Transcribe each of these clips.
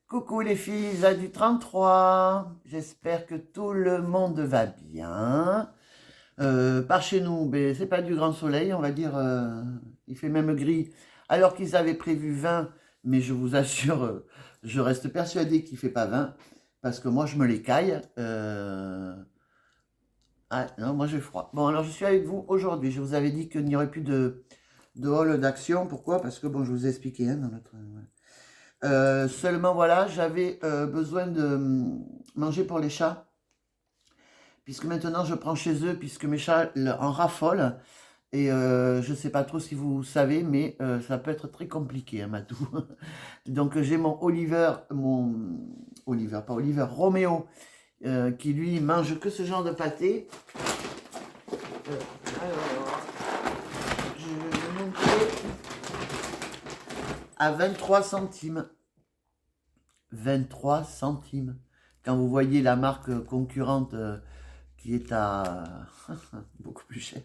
Coucou les filles à du 33, j'espère que tout le monde va bien. Par chez nous, ben, c'est pas du grand soleil, on va dire, il fait même gris, alors qu'ils avaient prévu 20, mais je vous assure, je reste persuadé qu'il fait pas 20, parce que moi je me les caille. Ah non, moi j'ai froid. Bon, alors je suis avec vous aujourd'hui, je vous avais dit qu'il n'y aurait plus de hall d'action, pourquoi? Parce que bon, je vous ai expliqué hein, dans notre... ouais. Seulement voilà, j'avais besoin de manger pour les chats, puisque maintenant je prends chez eux, puisque mes chats en raffolent, et je ne sais pas trop si vous savez, mais ça peut être très compliqué, hein, Matou. Donc j'ai mon Oliver, pas Oliver, Roméo, qui lui mange que ce genre de pâté. Alors, je vais vous montrer à 23 centimes. 23 centimes. Quand vous voyez la marque concurrente qui est à beaucoup plus cher.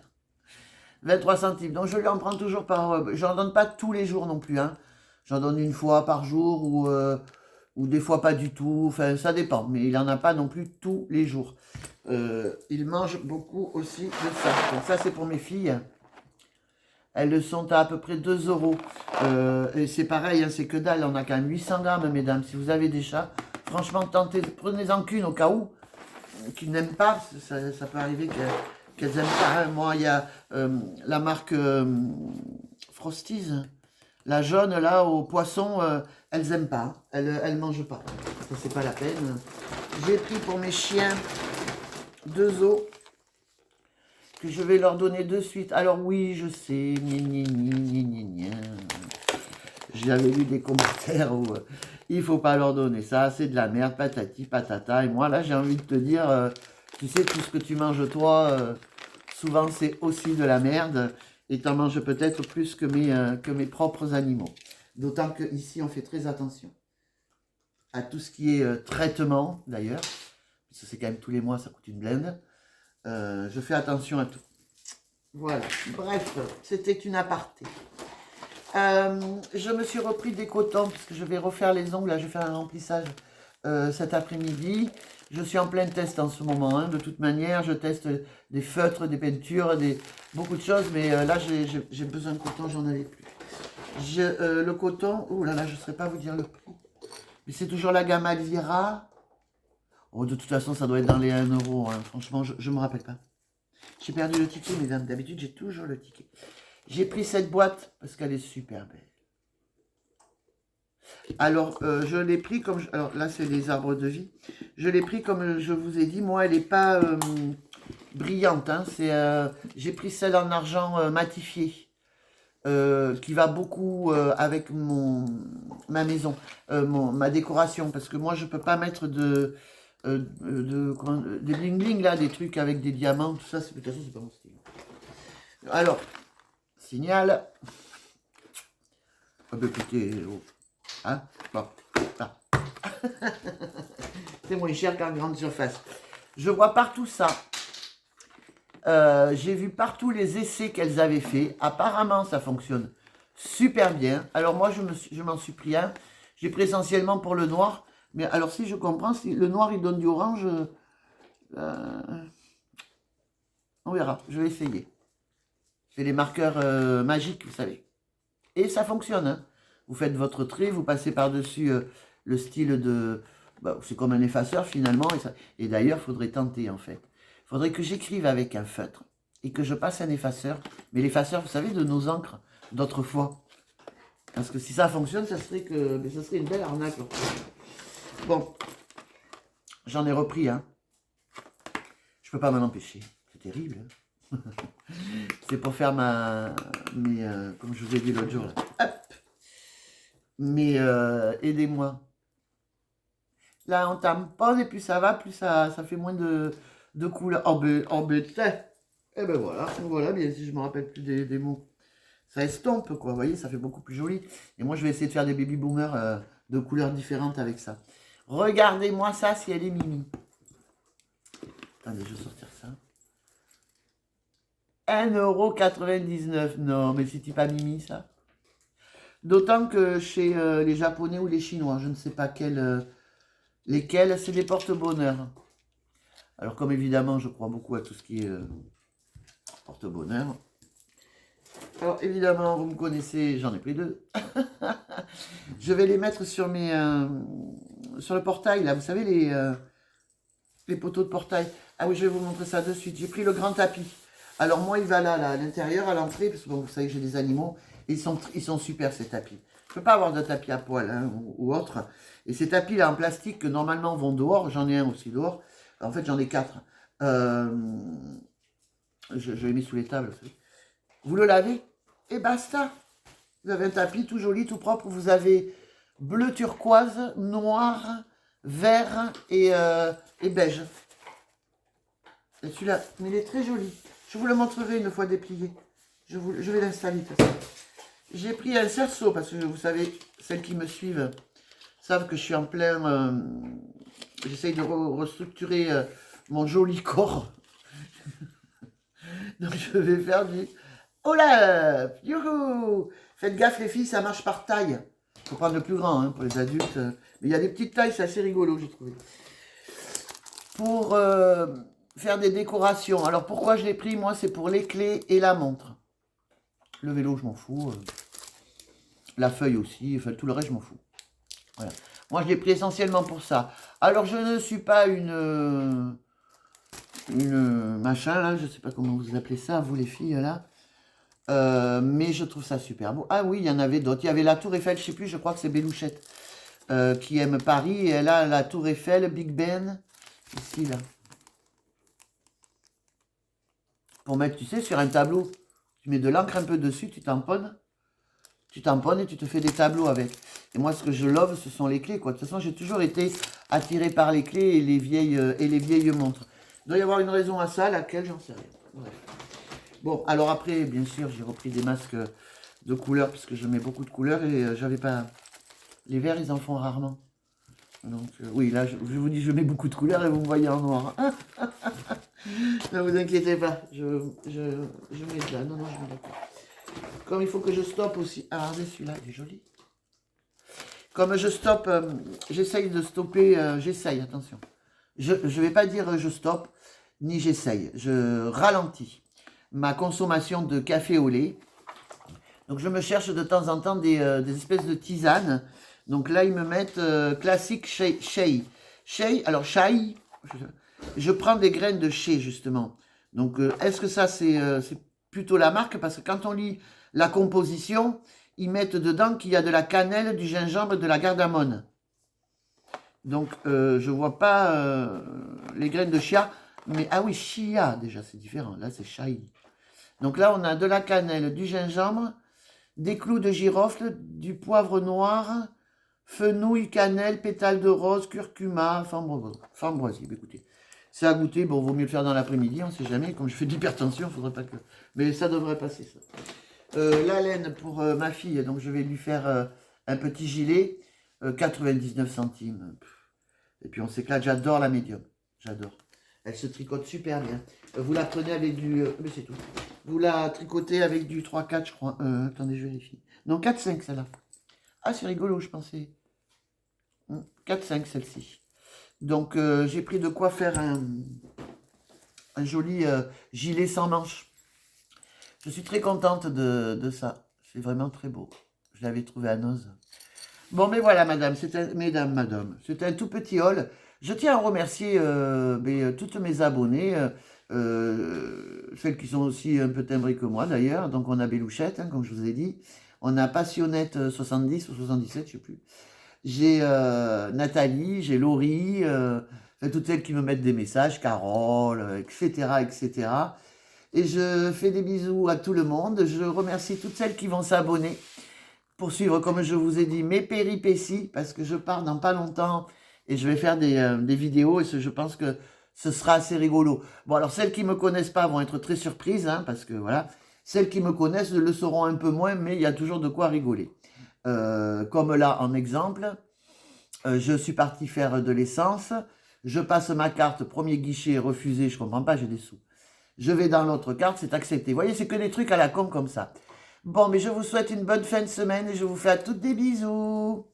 23 centimes. Donc je lui en prends toujours par... j'en donne pas tous les jours non plus. Hein. J'en donne une fois par jour ou des fois pas du tout. Enfin, ça dépend. Mais il n'en a pas non plus tous les jours. Il mange beaucoup aussi de ça. Donc ça, c'est pour mes filles. Elles sont à peu près 2 euros. Et c'est pareil, hein, c'est que dalle. On a quand même 800 grammes, mesdames. Si vous avez des chats, franchement, tentez, prenez-en qu'une au cas où, qu'ils n'aiment pas. Ça peut arriver qu'elles n'aiment pas. Hein. Moi, il y a la marque Frosties, la jaune, là, au poisson, elles n'aiment pas. Hein. Elles ne mangent pas. Ça, c'est pas la peine. J'ai pris pour mes chiens 2 os que je vais leur donner de suite. Alors oui, je sais, j'avais lu des commentaires où il faut pas leur donner ça, c'est de la merde, patati patata. Et moi là, j'ai envie de te dire, tu sais, tout ce que tu manges toi, souvent c'est aussi de la merde. Et tu en manges peut-être plus que mes propres animaux. D'autant qu'ici, on fait très attention à tout ce qui est traitement, d'ailleurs. Parce que c'est quand même tous les mois, ça coûte une blinde. Je fais attention à tout. Voilà. Bref, c'était une aparté. Je me suis repris des cotons parce que je vais refaire les ongles. Là, je vais faire un remplissage cet après-midi. Je suis en plein test en ce moment. Hein. De toute manière, je teste des feutres, des peintures, beaucoup de choses. Mais là, j'ai besoin de coton, j'en avais plus. Le coton, oh là là, je ne saurais pas vous dire le prix. Mais c'est toujours la gamme Alvira. Oh, de toute façon, ça doit être dans les 1 euro. Hein. Franchement, je ne me rappelle pas. J'ai perdu le ticket, mesdames. D'habitude, j'ai toujours le ticket. J'ai pris cette boîte parce qu'elle est super belle. Alors, je l'ai pris comme... alors là, c'est les arbres de vie. Je l'ai pris comme je vous ai dit. Moi, elle n'est pas brillante. Hein. J'ai pris celle en argent matifié. Qui va beaucoup avec ma maison, ma décoration. Parce que moi, je ne peux pas mettre des bling-bling, là, des trucs avec des diamants. Tout ça, de toute façon, c'est pas mon style. Alors, signal. Ah ben écoutez, oh. Hein bon. Ah. C'est moins cher qu'en grande surface. Je vois partout ça. J'ai vu partout les essais qu'elles avaient fait. Apparemment, ça fonctionne super bien. Alors moi, je m'en suis pris un. J'ai pris essentiellement pour le noir. Mais alors, si je comprends, si le noir, il donne du orange, on verra. Je vais essayer. C'est les marqueurs magiques, vous savez. Et ça fonctionne. Hein. Vous faites votre trait, vous passez par-dessus le style de... Bah, c'est comme un effaceur finalement. Et d'ailleurs, il faudrait tenter en fait. Il faudrait que j'écrive avec un feutre et que je passe un effaceur. Mais l'effaceur, vous savez, de nos encres d'autrefois. Parce que si ça fonctionne, ça serait une belle arnaque. Bon, j'en ai repris. Hein. Je peux pas m'en empêcher. C'est terrible. Hein. C'est pour faire comme je vous ai dit l'autre jour. Là. Hop. Mais aidez-moi. Là, on tamponne et plus ça va, plus ça fait moins de couleurs. Oh, ben, et ben voilà, bien si je me rappelle plus des mots. Ça estompe, quoi, vous voyez, ça fait beaucoup plus joli. Et moi, je vais essayer de faire des baby boomers de couleurs différentes avec ça. Regardez-moi ça, si elle est mimi. Attendez, je vais sortir ça. 1,99 €. Non, mais c'était pas mimi, ça. D'autant que chez les Japonais ou les Chinois, je ne sais pas lesquels, c'est des porte-bonheur. Alors comme évidemment, je crois beaucoup à tout ce qui est porte-bonheur. Alors évidemment, vous me connaissez, j'en ai pris deux. Je vais les mettre sur sur le portail, là, vous savez, les poteaux de portail. Ah oui, je vais vous montrer ça de suite. J'ai pris le grand tapis. Alors moi, il va là, à l'intérieur, à l'entrée, parce que bon, vous savez que j'ai des animaux. Ils sont super, ces tapis. Je ne peux pas avoir de tapis à poil hein, ou autre. Et ces tapis là en plastique que normalement vont dehors, j'en ai un aussi dehors. En fait, j'en ai 4. Je l'ai mis sous les tables. Vous le lavez et basta. Vous avez un tapis tout joli, tout propre. Vous avez bleu turquoise, noir, vert et beige. Et celui-là, mais il est très joli. Je vous le montrerai une fois déplié. Je vais l'installer de toute façon. J'ai pris un cerceau parce que vous savez, celles qui me suivent savent que je suis en plein... J'essaye de restructurer mon joli corps. Donc je vais faire du... Olaf, youhou! Faites gaffe les filles, ça marche par taille. Il faut prendre le plus grand hein, pour les adultes. Mais il y a des petites tailles, c'est assez rigolo, j'ai trouvé. Pour faire des décorations. Alors pourquoi je l'ai pris? Moi, c'est pour les clés et la montre. Le vélo, je m'en fous. La feuille aussi. Enfin, tout le reste, je m'en fous. Voilà. Moi, je l'ai pris essentiellement pour ça. Alors, je ne suis pas une machin, là. Je ne sais pas comment vous appelez ça, vous les filles, là. Mais je trouve ça super beau. Ah oui, il y en avait d'autres. Il y avait la Tour Eiffel, je ne sais plus, je crois que c'est Bélouchette qui aime Paris. Et elle a la Tour Eiffel, Big Ben, ici, là. Pour mettre, tu sais, sur un tableau. Tu mets de l'encre un peu dessus, tu tamponnes et tu te fais des tableaux avec. Et moi, ce que je love, ce sont les clés, quoi. De toute façon, j'ai toujours été attiré par les clés et les vieilles montres. Il doit y avoir une raison à ça, laquelle, j'en sais rien. Bref. Bon, alors après, bien sûr, j'ai repris des masques de couleurs, parce que je mets beaucoup de couleurs, et j'avais pas... Les verts, ils en font rarement. Donc, oui, là, je vous dis, je mets beaucoup de couleurs, et vous me voyez en noir. Ne vous inquiétez pas, je mets là. Non, je mets d'accord. Comme il faut que je stoppe aussi. Ah, regardez celui-là, il est joli. Comme je stoppe, j'essaye de stopper, j'essaye, attention. Je ne vais pas dire je stoppe, ni j'essaye. Je ralentis ma consommation de café au lait. Donc je me cherche de temps en temps des espèces de tisanes. Donc là, ils me mettent classique shea. Shea, alors shea, je prends des graines de shea justement. Donc est-ce que ça c'est plutôt la marque? Parce que quand on lit la composition, ils mettent dedans qu'il y a de la cannelle, du gingembre et de la cardamone. Donc je vois pas les graines de chia. Mais ah oui, chia déjà, c'est différent. Là c'est shea. Donc là on a de la cannelle, du gingembre, des clous de girofle, du poivre noir, fenouil, cannelle, pétales de rose, curcuma, framboisier. Écoutez, c'est à goûter. Bon, vaut mieux le faire dans l'après-midi, on ne sait jamais. Comme je fais de l'hypertension, il ne faudrait pas que... Mais ça devrait passer, ça. La laine pour ma fille, donc je vais lui faire un petit gilet, 99 centimes. Et puis on s'éclate, j'adore la médium. J'adore. Elle se tricote super bien. Vous la prenez avec du... mais c'est tout. Vous la tricotez avec du 3-4, je crois. Attendez, je vérifie. Non, 4-5, celle-là. Ah, c'est rigolo, je pensais. 4-5, celle-ci. Donc, j'ai pris de quoi faire un joli gilet sans manches. Je suis très contente de ça. C'est vraiment très beau. Je l'avais trouvé à Noz. Bon, mais voilà, madame. Madame. C'est un tout petit haul. Je tiens à remercier toutes mes abonnés. Celles qui sont aussi un peu timbrées que moi, d'ailleurs. Donc, on a Bélouchette, hein, comme je vous ai dit. On a Passionnette 70 ou 77, je ne sais plus. J'ai Nathalie, j'ai Laurie, toutes celles qui me mettent des messages, Carole, etc., etc. Et je fais des bisous à tout le monde. Je remercie toutes celles qui vont s'abonner pour suivre, comme je vous ai dit, mes péripéties, parce que je pars dans pas longtemps et je vais faire des vidéos et je pense que ce sera assez rigolo. Bon, alors celles qui ne me connaissent pas vont être très surprises, hein, parce que voilà, celles qui me connaissent le sauront un peu moins, mais il y a toujours de quoi rigoler. Comme là, en exemple, je suis parti faire de l'essence, je passe ma carte, premier guichet, refusé, je comprends pas, j'ai des sous. Je vais dans l'autre carte, c'est accepté. Vous voyez, c'est que des trucs à la con comme ça. Bon, mais je vous souhaite une bonne fin de semaine et je vous fais à toutes des bisous.